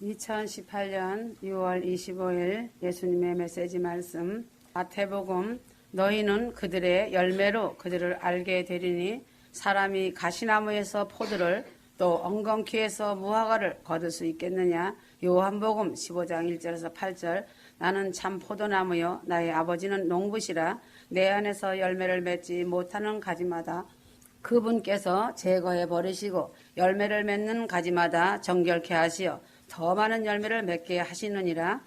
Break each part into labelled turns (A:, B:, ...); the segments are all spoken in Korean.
A: 2018년 6월 25일 예수님의 메시지 말씀 마태복음 너희는 그들의 열매로 그들을 알게 되리니 사람이 가시나무에서 포도를 또 엉겅퀴에서 무화과를 거둘 수 있겠느냐. 요한복음 15장 1절에서 8절 나는 참 포도나무요 나의 아버지는 농부시라. 내 안에서 열매를 맺지 못하는 가지마다 그분께서 제거해 버리시고 열매를 맺는 가지마다 정결케 하시어 더 많은 열매를 맺게 하시느니라.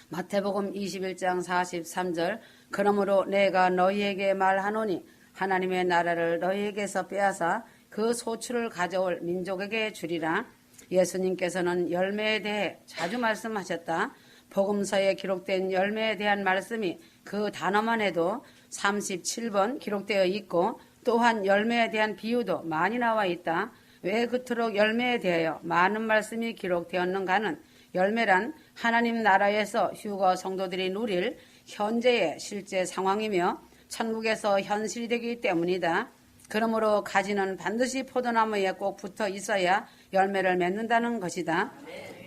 A: 마태복음 21장 43절 그러므로 내가 너희에게 말하노니 하나님의 나라를 너희에게서 빼앗아 그 소출을 가져올 민족에게 주리라. 예수님께서는 열매에 대해 자주 말씀하셨다. 복음서에 기록된 열매에 대한 말씀이 그 단어만 해도 37번 기록되어 있고 또한 열매에 대한 비유도 많이 나와 있다. 왜 그토록 열매에 대하여 많은 말씀이 기록되었는가는 열매란 하나님 나라에서 휴거 성도들이 누릴 현재의 실제 상황이며 천국에서 현실이 되기 때문이다. 그러므로 가지는 반드시 포도나무에 꼭 붙어 있어야 열매를 맺는다는 것이다.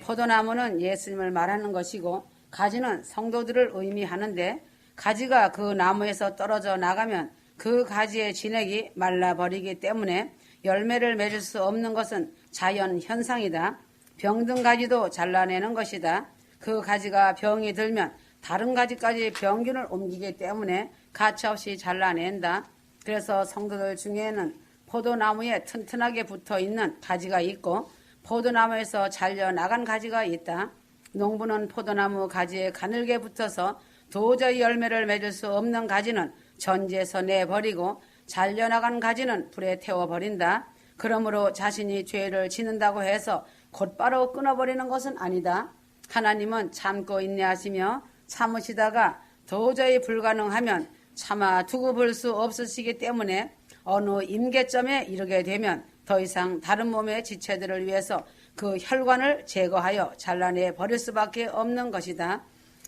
A: 포도나무는 예수님을 말하는 것이고 가지는 성도들을 의미하는데 가지가 그 나무에서 떨어져 나가면 그 가지의 진액이 말라버리기 때문에 열매를 맺을 수 없는 것은 자연 현상이다. 병든 가지도 잘라내는 것이다. 그 가지가 병이 들면 다른 가지까지 병균을 옮기기 때문에 가차없이 잘라낸다. 그래서 성도들 중에는 포도나무에 튼튼하게 붙어있는 가지가 있고 포도나무에서 잘려나간 가지가 있다. 농부는 포도나무 가지에 가늘게 붙어서 도저히 열매를 맺을 수 없는 가지는 전지에서 내버리고 잘려나간 가지는 불에 태워버린다. 그러므로 자신이 죄를 지는다고 해서 곧바로 끊어버리는 것은 아니다. 하나님은 참고 인내하시며 참으시다가 도저히 불가능하면 참아 두고 볼 수 없으시기 때문에 어느 임계점에 이르게 되면 더 이상 다른 몸의 지체들을 위해서 그 혈관을 제거하여 잘라내 버릴 수밖에 없는 것이다.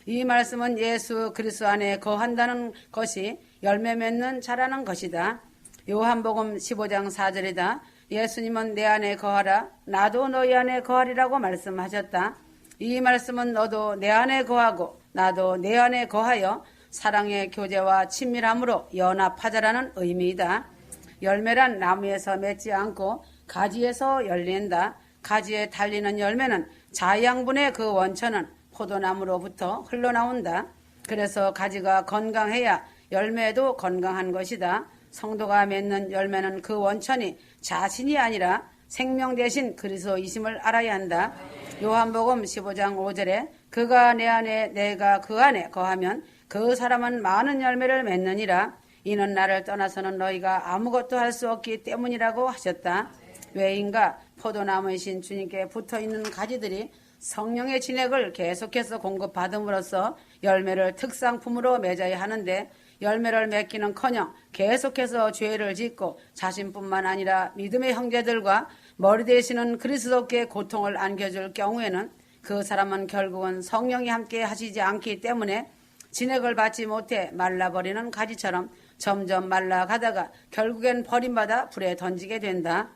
A: 이 말씀은 예수 그리스도 안에 거한다는 것이 열매 맺는 자라는 것이다. 요한복음 15장 4절이다. 예수님은 내 안에 거하라 나도 너희 안에 거하리라고 말씀하셨다. 이 말씀은 너도 내 안에 거하고 나도 내 안에 거하여 사랑의 교제와 친밀함으로 연합하자라는 의미이다. 열매란 나무에서 맺지 않고 가지에서 열린다. 가지에 달리는 열매는 자양분의 그 원천은 포도나무로부터 흘러나온다. 그래서 가지가 건강해야 열매도 건강한 것이다. 성도가 맺는 열매는 그 원천이 자신이 아니라 생명 대신 그리스도이심을 알아야 한다. 요한복음 15장 5절에 그가 내 안에 내가 그 안에 거하면 그 사람은 많은 열매를 맺느니라. 이는 나를 떠나서는 너희가 아무것도 할 수 없기 때문이라고 하셨다. 왜인가? 포도나무이신 주님께 붙어있는 가지들이 성령의 진액을 계속해서 공급받음으로써 열매를 특상품으로 맺어야 하는데 열매를 맺기는커녕 계속해서 죄를 짓고 자신뿐만 아니라 믿음의 형제들과 머리 되시는 그리스도께 고통을 안겨줄 경우에는 그 사람은 결국은 성령이 함께 하시지 않기 때문에 진액을 받지 못해 말라버리는 가지처럼 점점 말라가다가 결국엔 버림받아 불에 던지게 된다.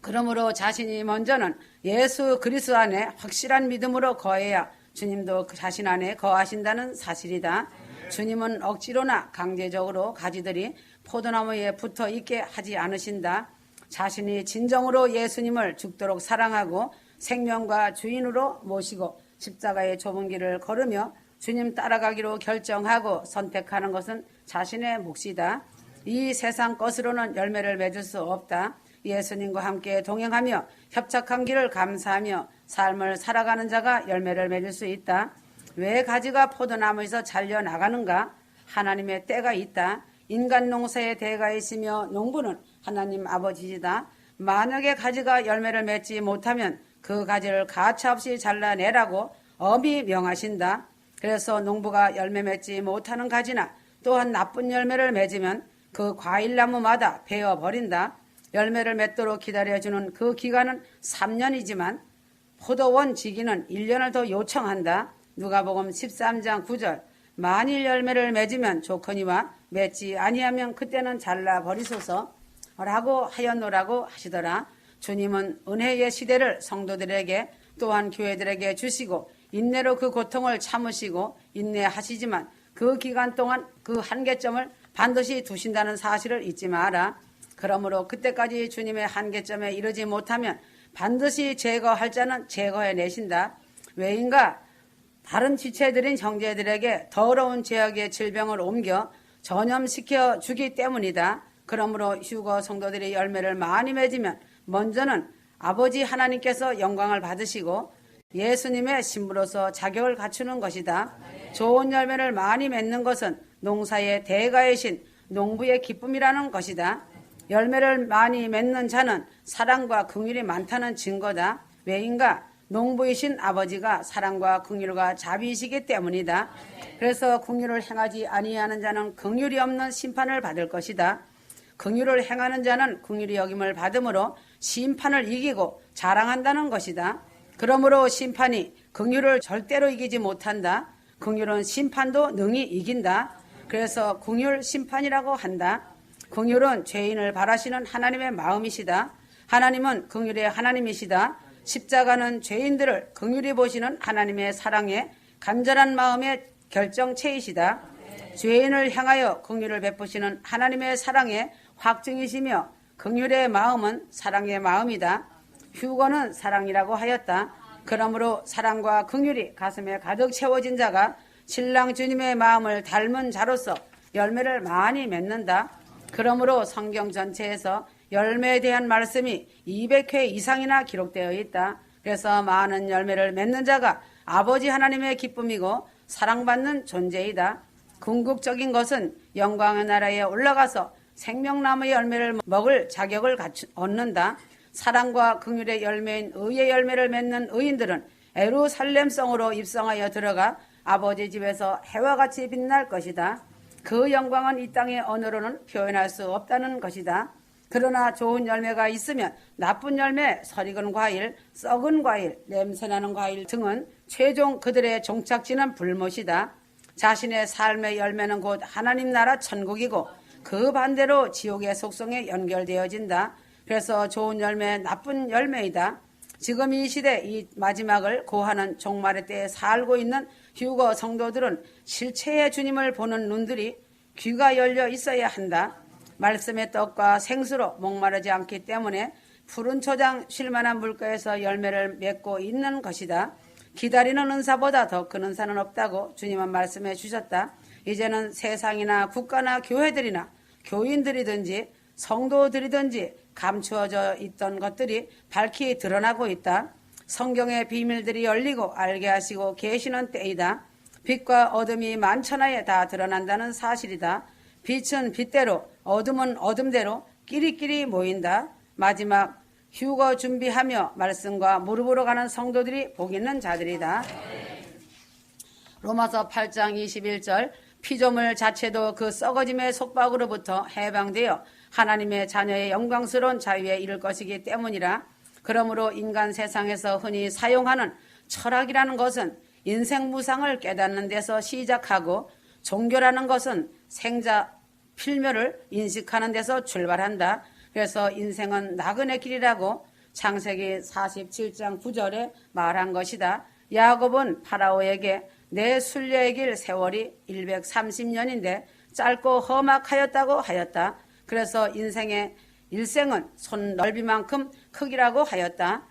A: 그러므로 자신이 먼저는 예수 그리스도 안에 확실한 믿음으로 거해야 주님도 자신 안에 거하신다는 사실이다. 주님은 억지로나 강제적으로 가지들이 포도나무에 붙어 있게 하지 않으신다. 자신이 진정으로 예수님을 죽도록 사랑하고 생명과 주인으로 모시고 십자가의 좁은 길을 걸으며 주님 따라가기로 결정하고 선택하는 것은 자신의 몫이다. 이 세상 것으로는 열매를 맺을 수 없다. 예수님과 함께 동행하며 협착한 길을 감사하며 삶을 살아가는 자가 열매를 맺을 수 있다. 왜 가지가 포도나무에서 잘려나가는가? 하나님의 때가 있다. 인간 농사의 대가 있으며 농부는 하나님 아버지이다. 만약에 가지가 열매를 맺지 못하면 그 가지를 가차없이 잘라내라고 엄히 명하신다. 그래서 농부가 열매 맺지 못하는 가지나 또한 나쁜 열매를 맺으면 그 과일나무마다 베어버린다. 열매를 맺도록 기다려주는 그 기간은 3년이지만 포도원 지기는 1년을 더 요청한다. 누가복음 13장 9절 만일 열매를 맺으면 좋거니와 맺지 아니하면 그때는 잘라버리소서 라고 하였노라고 하시더라. 주님은 은혜의 시대를 성도들에게 또한 교회들에게 주시고 인내로 그 고통을 참으시고 인내하시지만 그 기간 동안 그 한계점을 반드시 두신다는 사실을 잊지 마라. 그러므로 그때까지 주님의 한계점에 이르지 못하면 반드시 제거할 자는 제거해 내신다. 왜인가? 다른 지체들인 형제들에게 더러운 죄악의 질병을 옮겨 전염시켜 주기 때문이다. 그러므로 휴거 성도들이 열매를 많이 맺으면 먼저는 아버지 하나님께서 영광을 받으시고 예수님의 신부로서 자격을 갖추는 것이다. 좋은 열매를 많이 맺는 것은 농사의 대가이신 농부의 기쁨이라는 것이다. 열매를 많이 맺는 자는 사랑과 긍휼이 많다는 증거다. 왜인가? 농부이신 아버지가 사랑과 긍휼과 자비이시기 때문이다. 그래서 긍휼을 행하지 아니하는 자는 긍휼이 없는 심판을 받을 것이다. 긍휼을 행하는 자는 긍휼히 여김을 받음으로 심판을 이기고 자랑한다는 것이다. 그러므로 심판이 긍휼을 절대로 이기지 못한다. 긍휼은 심판도 능히 이긴다. 그래서 긍휼 심판이라고 한다. 긍휼은 죄인을 바라시는 하나님의 마음이시다. 하나님은 긍휼의 하나님이시다. 십자가는 죄인들을 긍휼히 보시는 하나님의 사랑에 간절한 마음의 결정체이시다. 죄인을 향하여 긍휼을 베푸시는 하나님의 사랑의 확증이시며 긍휼의 마음은 사랑의 마음이다. 휴거는 사랑이라고 하였다. 그러므로 사랑과 긍휼이 가슴에 가득 채워진 자가 신랑 주님의 마음을 닮은 자로서 열매를 많이 맺는다. 그러므로 성경 전체에서 열매에 대한 말씀이 200회 이상이나 기록되어 있다. 그래서 많은 열매를 맺는 자가 아버지 하나님의 기쁨이고 사랑받는 존재이다. 궁극적인 것은 영광의 나라에 올라가서 생명나무의 열매를 먹을 자격을 얻는다. 사랑과 긍휼의 열매인 의의 열매를 맺는 의인들은 예루살렘성으로 입성하여 들어가 아버지 집에서 해와 같이 빛날 것이다. 그 영광은 이 땅의 언어로는 표현할 수 없다는 것이다. 그러나 좋은 열매가 있으면 나쁜 열매, 설익은 과일, 썩은 과일, 냄새나는 과일 등은 최종 그들의 종착지는 불못이다. 자신의 삶의 열매는 곧 하나님 나라 천국이고 그 반대로 지옥의 속성에 연결되어진다. 그래서 좋은 열매, 나쁜 열매이다. 지금 이 시대 이 마지막을 고하는 종말의 때에 살고 있는 휴거 성도들은 실체의 주님을 보는 눈들이 귀가 열려 있어야 한다. 말씀의 떡과 생수로 목마르지 않기 때문에 푸른 초장 쉴만한 물가에서 열매를 맺고 있는 것이다. 기다리는 은사보다 더 큰 은사는 없다고 주님은 말씀해 주셨다. 이제는 세상이나 국가나 교회들이나 교인들이든지 성도들이든지 감추어져 있던 것들이 밝히 드러나고 있다. 성경의 비밀들이 열리고 알게 하시고 계시는 때이다. 빛과 어둠이 만천하에 다 드러난다는 사실이다. 빛은 빛대로 어둠은 어둠대로 끼리끼리 모인다. 마지막 휴거 준비하며 말씀과 무릎으로 가는 성도들이 복 있는 자들이다. 로마서 8장 21절 피조물 자체도 그 썩어짐의 속박으로부터 해방되어 하나님의 자녀의 영광스러운 자유에 이를 것이기 때문이라. 그러므로 인간 세상에서 흔히 사용하는 철학이라는 것은 인생 무상을 깨닫는 데서 시작하고 종교라는 것은 생자 필멸을 인식하는 데서 출발한다. 그래서 인생은 나그네 길이라고 창세기 47장 9절에 말한 것이다. 야곱은 파라오에게 내 순례의 길 세월이 130년인데 짧고 험악하였다고 하였다. 그래서 인생의 일생은 손 넓이만큼 크기라고 하였다.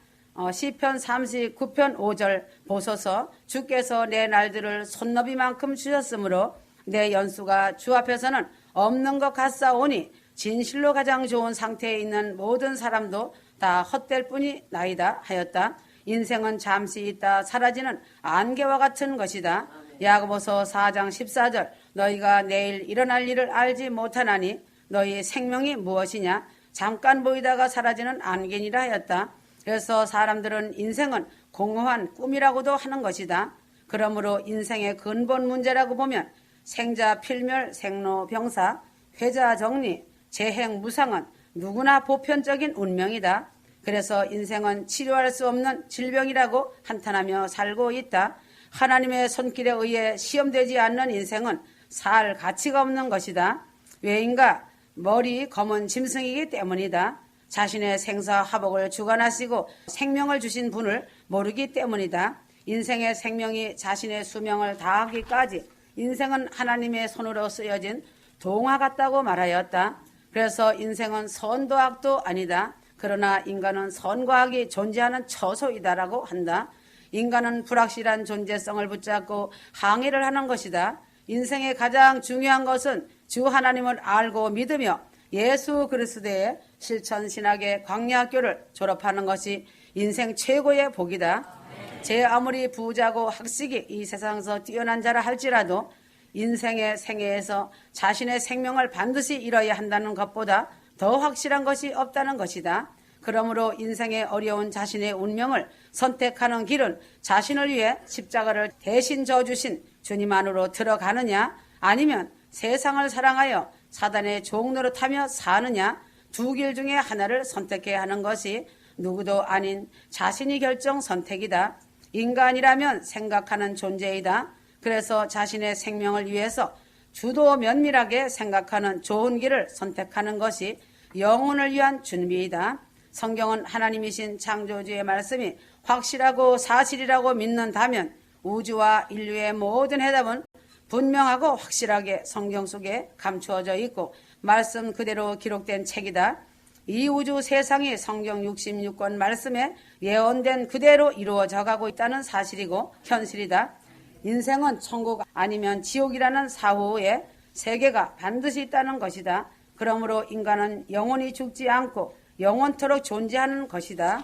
A: 시편 39편 5절 보소서 주께서 내 날들을 손너비만큼 주셨으므로 내 연수가 주 앞에서는 없는 것 같사오니 진실로 가장 좋은 상태에 있는 모든 사람도 다 헛될 뿐이 나이다 하였다. 인생은 잠시 있다 사라지는 안개와 같은 것이다. 야고보서 4장 14절 너희가 내일 일어날 일을 알지 못하나니 너희 생명이 무엇이냐 잠깐 보이다가 사라지는 안개니라 하였다. 그래서 사람들은 인생은 공허한 꿈이라고도 하는 것이다. 그러므로 인생의 근본 문제라고 보면 생자 필멸 생로병사 회자 정리 재행 무상은 누구나 보편적인 운명이다. 그래서 인생은 치료할 수 없는 질병이라고 한탄하며 살고 있다. 하나님의 손길에 의해 시험되지 않는 인생은 살 가치가 없는 것이다. 왜인가? 머리 검은 짐승이기 때문이다. 자신의 생사화복을 주관하시고 생명을 주신 분을 모르기 때문이다. 인생의 생명이 자신의 수명을 다하기까지 인생은 하나님의 손으로 쓰여진 동화 같다고 말하였다. 그래서 인생은 선도 악도 아니다. 그러나 인간은 선과 악이 존재하는 처소이다라고 한다. 인간은 불확실한 존재성을 붙잡고 항해를 하는 것이다. 인생의 가장 중요한 것은 주 하나님을 알고 믿으며 예수 그리스도의 실천신학의 광야학교를 졸업하는 것이 인생 최고의 복이다. 제 아무리 부자고 학식이 이 세상에서 뛰어난 자라 할지라도 인생의 생애에서 자신의 생명을 반드시 잃어야 한다는 것보다 더 확실한 것이 없다는 것이다. 그러므로 인생의 어려운 자신의 운명을 선택하는 길은 자신을 위해 십자가를 대신 져주신 주님 안으로 들어가느냐, 아니면 세상을 사랑하여 사단의 종 노릇하며 사느냐, 두 길 중에 하나를 선택해야 하는 것이 누구도 아닌 자신이 결정 선택이다. 인간이라면 생각하는 존재이다. 그래서 자신의 생명을 위해서 주도 면밀하게 생각하는 좋은 길을 선택하는 것이 영혼을 위한 준비이다. 성경은 하나님이신 창조주의 말씀이 확실하고 사실이라고 믿는다면 우주와 인류의 모든 해답은 분명하고 확실하게 성경 속에 감추어져 있고 말씀 그대로 기록된 책이다. 이 우주 세상이 성경 66권 말씀에 예언된 그대로 이루어져 가고 있다는 사실이고 현실이다. 인생은 천국 아니면 지옥이라는 사후에 세계가 반드시 있다는 것이다. 그러므로 인간은 영원히 죽지 않고 영원토록 존재하는 것이다.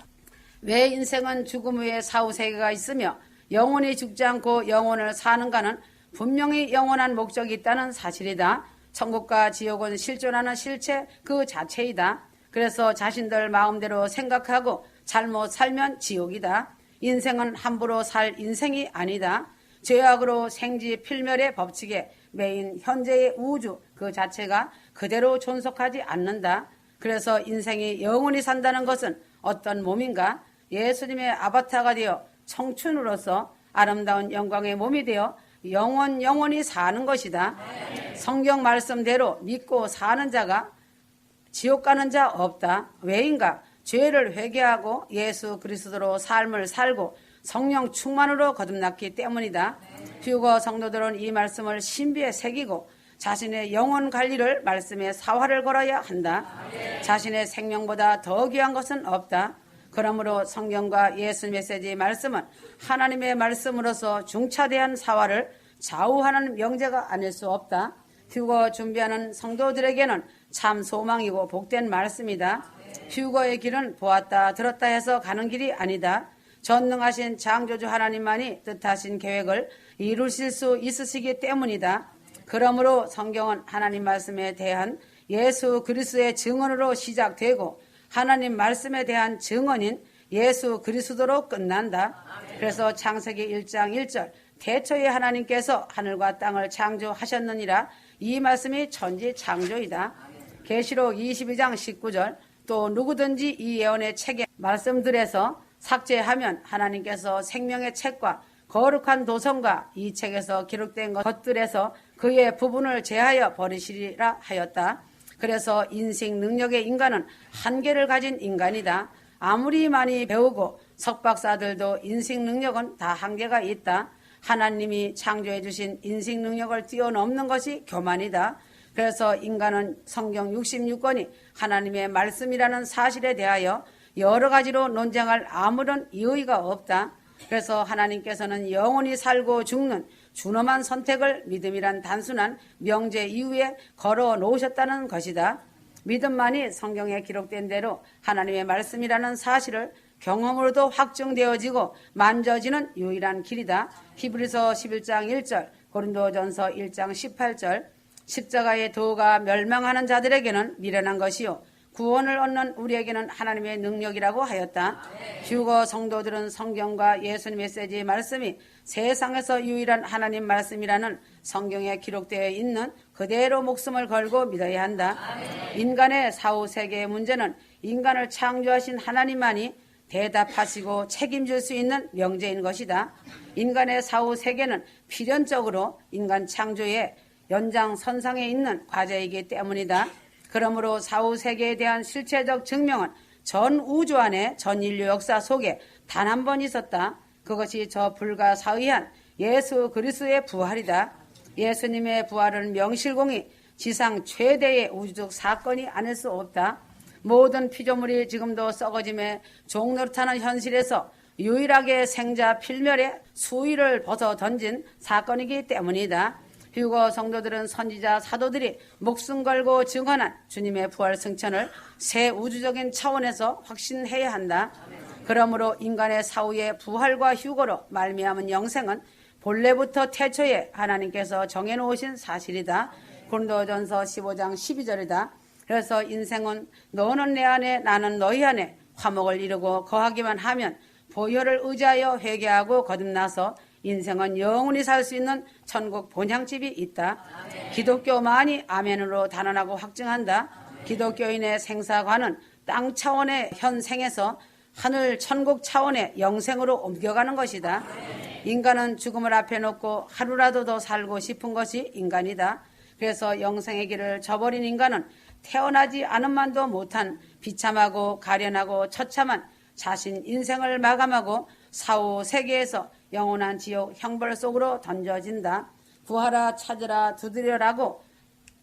A: 왜 인생은 죽음 후에 사후세계가 있으며 영원히 죽지 않고 영원을 사는가는 분명히 영원한 목적이 있다는 사실이다. 천국과 지옥은 실존하는 실체 그 자체이다. 그래서 자신들 마음대로 생각하고 잘못 살면 지옥이다. 인생은 함부로 살 인생이 아니다. 죄악으로 생지 필멸의 법칙에 매인 현재의 우주 그 자체가 그대로 존속하지 않는다. 그래서 인생이 영원히 산다는 것은 어떤 몸인가? 예수님의 아바타가 되어 청춘으로서 아름다운 영광의 몸이 되어 영원히 사는 것이다. 성경 말씀대로 믿고 사는 자가 지옥 가는 자 없다. 왜인가? 죄를 회개하고 예수 그리스도로 삶을 살고 성령 충만으로 거듭났기 때문이다. 휴거 성도들은 이 말씀을 신비에 새기고 자신의 영혼 관리를 말씀에 사활을 걸어야 한다. 자신의 생명보다 더 귀한 것은 없다. 그러므로 성경과 예수 메시지 말씀은 하나님의 말씀으로서 중차대한 사활을 좌우하는 명제가 아닐 수 없다. 휴거 준비하는 성도들에게는 참 소망이고 복된 말씀이다. 휴거의 길은 보았다 들었다 해서 가는 길이 아니다. 전능하신 창조주 하나님만이 뜻하신 계획을 이루실 수 있으시기 때문이다. 그러므로 성경은 하나님 말씀에 대한 예수 그리스도의 증언으로 시작되고 하나님 말씀에 대한 증언인 예수 그리스도로 끝난다. 그래서 창세기 1장 1절 태초에 하나님께서 하늘과 땅을 창조하셨느니라, 이 말씀이 천지 창조이다. 계시록 22장 19절 또 누구든지 이 예언의 책의 말씀들에서 삭제하면 하나님께서 생명의 책과 거룩한 도성과 이 책에서 기록된 것들에서 그의 부분을 제하여 버리시리라 하였다. 그래서 인식 능력의 인간은 한계를 가진 인간이다. 아무리 많이 배우고 석박사들도 인식 능력은 다 한계가 있다. 하나님이 창조해 주신 인식 능력을 뛰어넘는 것이 교만이다. 그래서 인간은 성경 66권이 하나님의 말씀이라는 사실에 대하여 여러 가지로 논쟁할 아무런 이의가 없다. 그래서 하나님께서는 영원히 살고 죽는 준엄한 선택을 믿음이란 단순한 명제 이후에 걸어 놓으셨다는 것이다. 믿음만이 성경에 기록된 대로 하나님의 말씀이라는 사실을 경험으로도 확증되어지고 만져지는 유일한 길이다. 히브리서 11장 1절, 고린도전서 1장 18절, 십자가의 도가 멸망하는 자들에게는 미련한 것이요 구원을 얻는 우리에게는 하나님의 능력이라고 하였다. 휴거 성도들은 성경과 예수님 메시지 말씀이 세상에서 유일한 하나님 말씀이라는 성경에 기록되어 있는 그대로 목숨을 걸고 믿어야 한다. 인간의 사후 세계의 문제는 인간을 창조하신 하나님만이 대답하시고 책임질 수 있는 명제인 것이다. 인간의 사후 세계는 필연적으로 인간 창조의 연장선상에 있는 과제이기 때문이다. 그러므로 사후 세계에 대한 실체적 증명은 전 우주 안에 전 인류 역사 속에 단 한 번 있었다. 그것이 저 불가사의한 예수 그리스도의 부활이다. 예수님의 부활은 명실공히 지상 최대의 우주적 사건이 아닐 수 없다. 모든 피조물이 지금도 썩어짐에 종노릇하는 현실에서 유일하게 생자 필멸의 수위를 벗어 던진 사건이기 때문이다. 휴거 성도들은 선지자 사도들이 목숨 걸고 증언한 주님의 부활 승천을 새 우주적인 차원에서 확신해야 한다. 그러므로 인간의 사후의 부활과 휴거로 말미암은 영생은 본래부터 태초에 하나님께서 정해놓으신 사실이다. 고린도전서 15장 12절이다. 그래서 인생은 너는 내 안에 나는 너희 안에 화목을 이루고 거하기만 하면 보혈을 의지하여 회개하고 거듭나서 인생은 영원히 살 수 있는 천국 본향집이 있다. 기독교만이 아멘으로 단언하고 확증한다. 기독교인의 생사관은 땅 차원의 현생에서 하늘 천국 차원의 영생으로 옮겨가는 것이다. 인간은 죽음을 앞에 놓고 하루라도 더 살고 싶은 것이 인간이다. 그래서 영생의 길을 저버린 인간은 태어나지 않음만도 못한 비참하고 가련하고 처참한 자신 인생을 마감하고 사후 세계에서 영원한 지옥 형벌 속으로 던져진다. 구하라 찾으라 두드려라고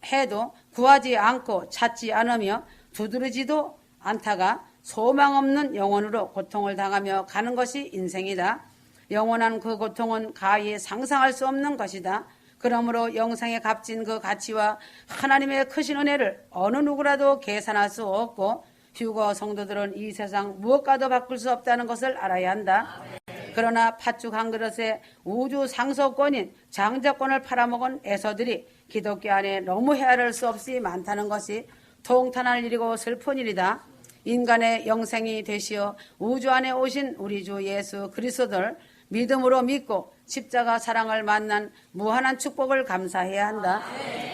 A: 해도 구하지 않고 찾지 않으며 두드리지도 않다가 소망 없는 영혼으로 고통을 당하며 가는 것이 인생이다. 영원한 그 고통은 가히 상상할 수 없는 것이다. 그러므로 영생에 값진 그 가치와 하나님의 크신 은혜를 어느 누구라도 계산할 수 없고 휴거 성도들은 이 세상 무엇과도 바꿀 수 없다는 것을 알아야 한다. 그러나 팥죽 한 그릇에 우주 상속권인 장자권을 팔아먹은 에서들이 기독교 안에 너무 헤아릴 수 없이 많다는 것이 통탄할 일이고 슬픈 일이다. 인간의 영생이 되시어 우주 안에 오신 우리 주 예수 그리스도를 믿음으로 믿고 십자가 사랑을 만난 무한한 축복을 감사해야 한다.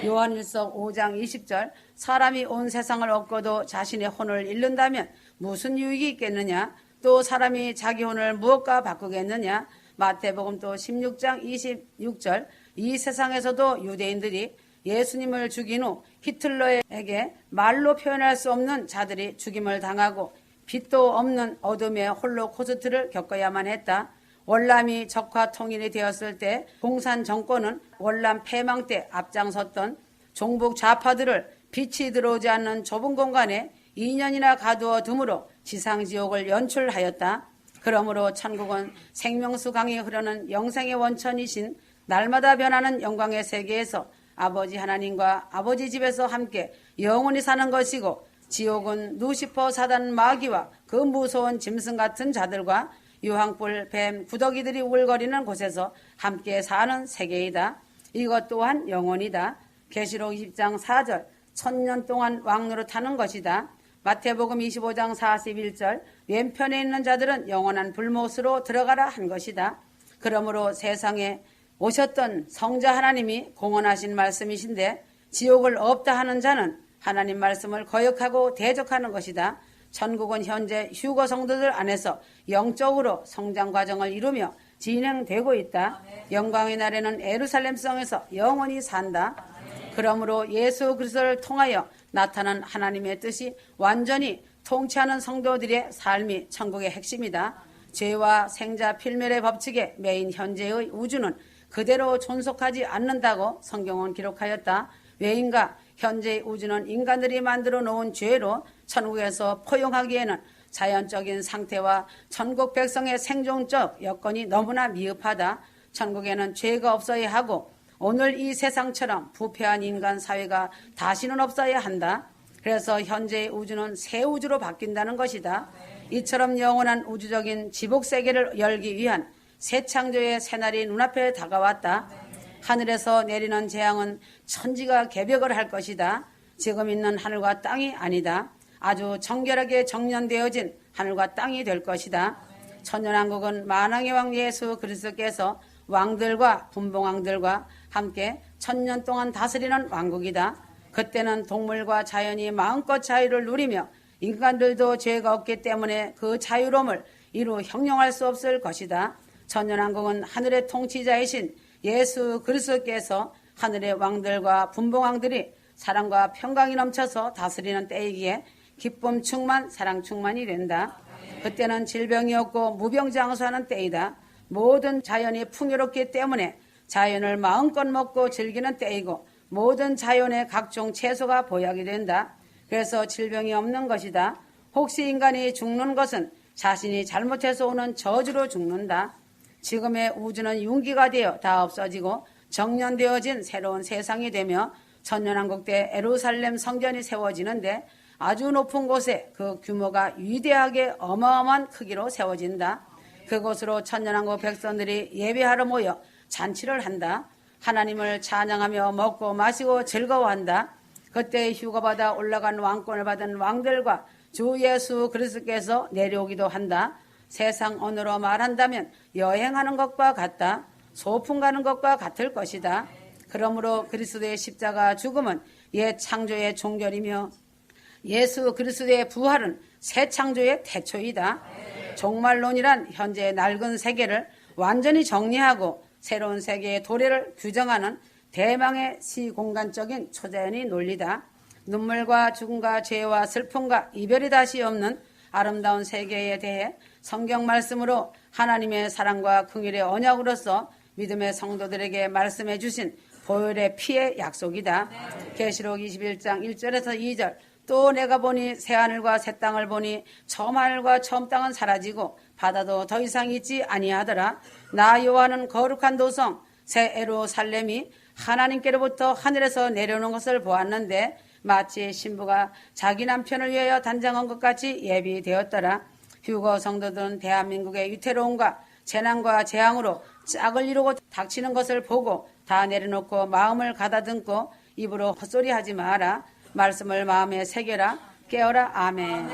A: 요한일서 5장 20절 사람이 온 세상을 얻고도 자신의 혼을 잃는다면 무슨 유익이 있겠느냐? 또 사람이 자기 혼을 무엇과 바꾸겠느냐? 마태복음 또 16장 26절 이 세상에서도 유대인들이 예수님을 죽인 후 히틀러에게 말로 표현할 수 없는 자들이 죽임을 당하고 빛도 없는 어둠의 홀로코스트를 겪어야만 했다. 월남이 적화 통일이 되었을 때 공산 정권은 월남 패망 때 앞장섰던 종북 좌파들을 빛이 들어오지 않는 좁은 공간에 2년이나 가두어 둠으로 지상지옥을 연출하였다. 그러므로 천국은 생명수 강이 흐르는 영생의 원천이신 날마다 변하는 영광의 세계에서 아버지 하나님과 아버지 집에서 함께 영원히 사는 것이고 지옥은 루시퍼 사단 마귀와 그 무서운 짐승 같은 자들과 유황불, 뱀, 구더기들이 우글거리는 곳에서 함께 사는 세계이다. 이것 또한 영원이다. 계시록 20장 4절 1000년 동안 왕노릇하는 것이다. 마태복음 25장 41절 왼편에 있는 자들은 영원한 불못으로 들어가라 한 것이다. 그러므로 세상에 오셨던 성자 하나님이 공언하신 말씀이신데 지옥을 없다 하는 자는 하나님 말씀을 거역하고 대적하는 것이다. 천국은 현재 휴거 성도들 안에서 영적으로 성장 과정을 이루며 진행되고 있다. 영광의 날에는 예루살렘 성에서 영원히 산다. 그러므로 예수 그리스도를 통하여 나타난 하나님의 뜻이 완전히 통치하는 성도들의 삶이 천국의 핵심이다. 죄와 생자 필멸의 법칙에 매인 현재의 우주는 그대로 존속하지 않는다고 성경은 기록하였다. 왜인가? 현재의 우주는 인간들이 만들어 놓은 죄로 천국에서 포용하기에는 자연적인 상태와 천국 백성의 생존적 여건이 너무나 미흡하다. 천국에는 죄가 없어야 하고 오늘 이 세상처럼 부패한 인간 사회가 다시는 없어야 한다. 그래서 현재의 우주는 새 우주로 바뀐다는 것이다. 이처럼 영원한 우주적인 지복세계를 열기 위한 새 창조의 새날이 눈앞에 다가왔다. 하늘에서 내리는 재앙은 천지가 개벽을 할 것이다. 지금 있는 하늘과 땅이 아니다. 아주 정결하게 정련되어진 하늘과 땅이 될 것이다. 천년왕국은 만왕의 왕 예수 그리스도께서 왕들과 분봉왕들과 함께 1000년 동안 다스리는 왕국이다. 그때는 동물과 자연이 마음껏 자유를 누리며 인간들도 죄가 없기 때문에 그 자유로움을 이루 형용할 수 없을 것이다. 천년왕국은 하늘의 통치자이신 예수 그리스도께서 하늘의 왕들과 분봉왕들이 사랑과 평강이 넘쳐서 다스리는 때이기에 기쁨 충만, 사랑 충만이 된다. 그때는 질병이 없고 무병장수하는 때이다. 모든 자연이 풍요롭기 때문에 자연을 마음껏 먹고 즐기는 때이고 모든 자연의 각종 채소가 보약이 된다. 그래서 질병이 없는 것이다. 혹시 인간이 죽는 것은 자신이 잘못해서 오는 저주로 죽는다. 지금의 우주는 융기가 되어 다 없어지고 정년되어진 새로운 세상이 되며 천년왕국 때 예루살렘 성전이 세워지는데 아주 높은 곳에 그 규모가 위대하게 어마어마한 크기로 세워진다. 그곳으로 천년왕국 백성들이 예배하러 모여 잔치를 한다. 하나님을 찬양하며 먹고 마시고 즐거워한다. 그때 휴거받아 올라간 왕권을 받은 왕들과 주 예수 그리스도께서 내려오기도 한다. 세상 언어로 말한다면 여행하는 것과 같다. 소풍 가는 것과 같을 것이다. 그러므로 그리스도의 십자가 죽음은 옛 창조의 종결이며 예수 그리스도의 부활은 새 창조의 태초이다. 종말론이란 현재의 낡은 세계를 완전히 정리하고 새로운 세계의 도래를 규정하는 대망의 시공간적인 초자연의 논리다. 눈물과 죽음과 죄와 슬픔과 이별이 다시 없는 아름다운 세계에 대해 성경 말씀으로 하나님의 사랑과 긍휼의 언약으로서 믿음의 성도들에게 말씀해 주신 보혈의 피의 약속이다. 계시록 21장 1절에서 2절 또 내가 보니 새하늘과 새 땅을 보니 처음 하늘과 처음 땅은 사라지고 바다도 더 이상 있지 아니하더라. 나 여호와는 거룩한 도성 새 예루살렘이 하나님께로부터 하늘에서 내려오는 것을 보았는데 마치 신부가 자기 남편을 위하여 단장한 것 같이 예비되었더라. 휴거 성도들은 대한민국의 위태로움과 재난과 재앙으로 짝을 이루고 닥치는 것을 보고 다 내려놓고 마음을 가다듬고 입으로 헛소리하지 마라. 말씀을 마음에 새겨라. 깨어라. 아멘.